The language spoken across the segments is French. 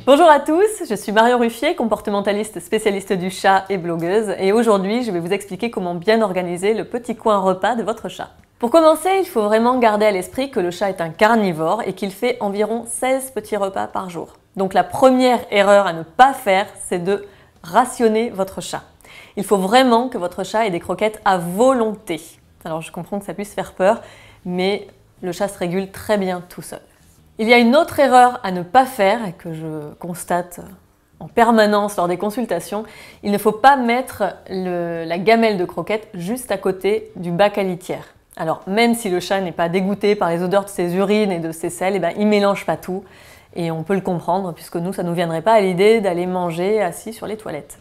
Bonjour à tous, je suis Marion Ruffier, comportementaliste spécialiste du chat et blogueuse, et aujourd'hui je vais vous expliquer comment bien organiser le petit coin repas de votre chat. Pour commencer, il faut vraiment garder à l'esprit que le chat est un carnivore et qu'il fait environ 16 petits repas par jour. Donc la première erreur à ne pas faire, c'est de rationner votre chat. Il faut vraiment que votre chat ait des croquettes à volonté. Alors je comprends que ça puisse faire peur, mais le chat se régule très bien tout seul. Il y a une autre erreur à ne pas faire et que je constate en permanence lors des consultations. Il ne faut pas mettre la gamelle de croquettes juste à côté du bac à litière. Alors même si le chat n'est pas dégoûté par les odeurs de ses urines et de ses selles, il ne mélange pas tout et on peut le comprendre puisque nous, ça ne nous viendrait pas à l'idée d'aller manger assis sur les toilettes.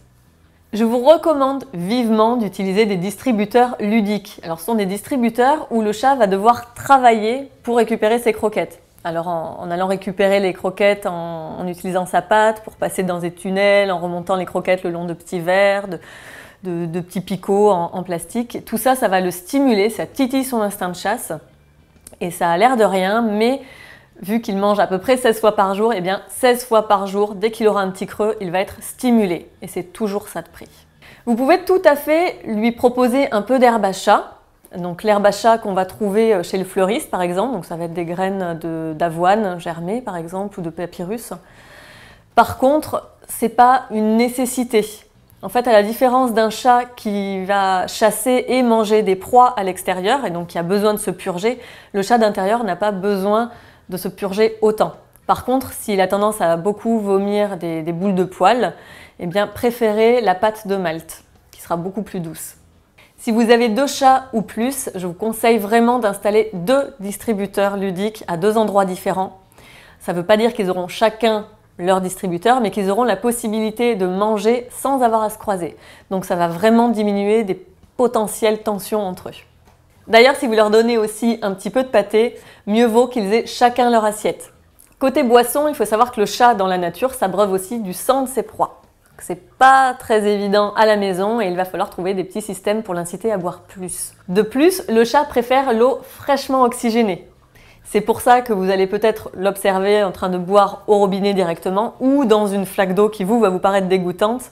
Je vous recommande vivement d'utiliser des distributeurs ludiques. Alors ce sont des distributeurs où le chat va devoir travailler pour récupérer ses croquettes. Alors en allant récupérer les croquettes en utilisant sa patte pour passer dans des tunnels, en remontant les croquettes le long de petits verres, de petits picots en plastique. Tout ça, ça va le stimuler, ça titille son instinct de chasse. Et ça a l'air de rien, mais vu qu'il mange à peu près 16 fois par jour, 16 fois par jour, dès qu'il aura un petit creux, il va être stimulé. Et c'est toujours ça de prix. Vous pouvez tout à fait lui proposer un peu d'herbe à chat. Donc l'herbe à chat qu'on va trouver chez le fleuriste par exemple, donc ça va être des graines d'avoine germées par exemple ou de papyrus. Par contre, c'est pas une nécessité. En fait, à la différence d'un chat qui va chasser et manger des proies à l'extérieur et donc qui a besoin de se purger, le chat d'intérieur n'a pas besoin de se purger autant. Par contre, s'il a tendance à beaucoup vomir des boules de poils, préférez la pâte de malt qui sera beaucoup plus douce. Si vous avez 2 chats ou plus, je vous conseille vraiment d'installer 2 distributeurs ludiques à 2 endroits différents. Ça ne veut pas dire qu'ils auront chacun leur distributeur, mais qu'ils auront la possibilité de manger sans avoir à se croiser. Donc ça va vraiment diminuer des potentielles tensions entre eux. D'ailleurs, si vous leur donnez aussi un petit peu de pâté, mieux vaut qu'ils aient chacun leur assiette. Côté boisson, il faut savoir que le chat dans la nature s'abreuve aussi du sang de ses proies. C'est pas très évident à la maison et il va falloir trouver des petits systèmes pour l'inciter à boire plus. De plus, le chat préfère l'eau fraîchement oxygénée. C'est pour ça que vous allez peut-être l'observer en train de boire au robinet directement ou dans une flaque d'eau qui va vous paraître dégoûtante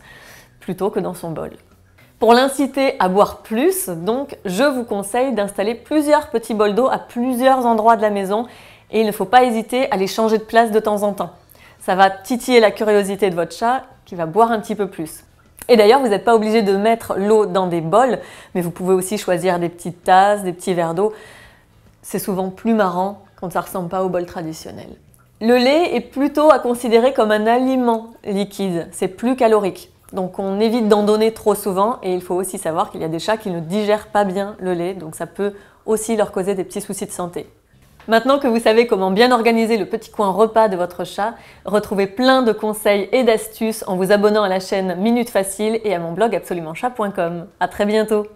plutôt que dans son bol. Pour l'inciter à boire plus, donc, je vous conseille d'installer plusieurs petits bols d'eau à plusieurs endroits de la maison et il ne faut pas hésiter à les changer de place de temps en temps. Ça va titiller la curiosité de votre chat qui va boire un petit peu plus. Et d'ailleurs, vous n'êtes pas obligé de mettre l'eau dans des bols, mais vous pouvez aussi choisir des petites tasses, des petits verres d'eau. C'est souvent plus marrant quand ça ne ressemble pas au bol traditionnel. Le lait est plutôt à considérer comme un aliment liquide, c'est plus calorique. Donc on évite d'en donner trop souvent et il faut aussi savoir qu'il y a des chats qui ne digèrent pas bien le lait, donc ça peut aussi leur causer des petits soucis de santé. Maintenant que vous savez comment bien organiser le petit coin repas de votre chat, retrouvez plein de conseils et d'astuces en vous abonnant à la chaîne Minute Facile et à mon blog absolumentchat.com. À très bientôt!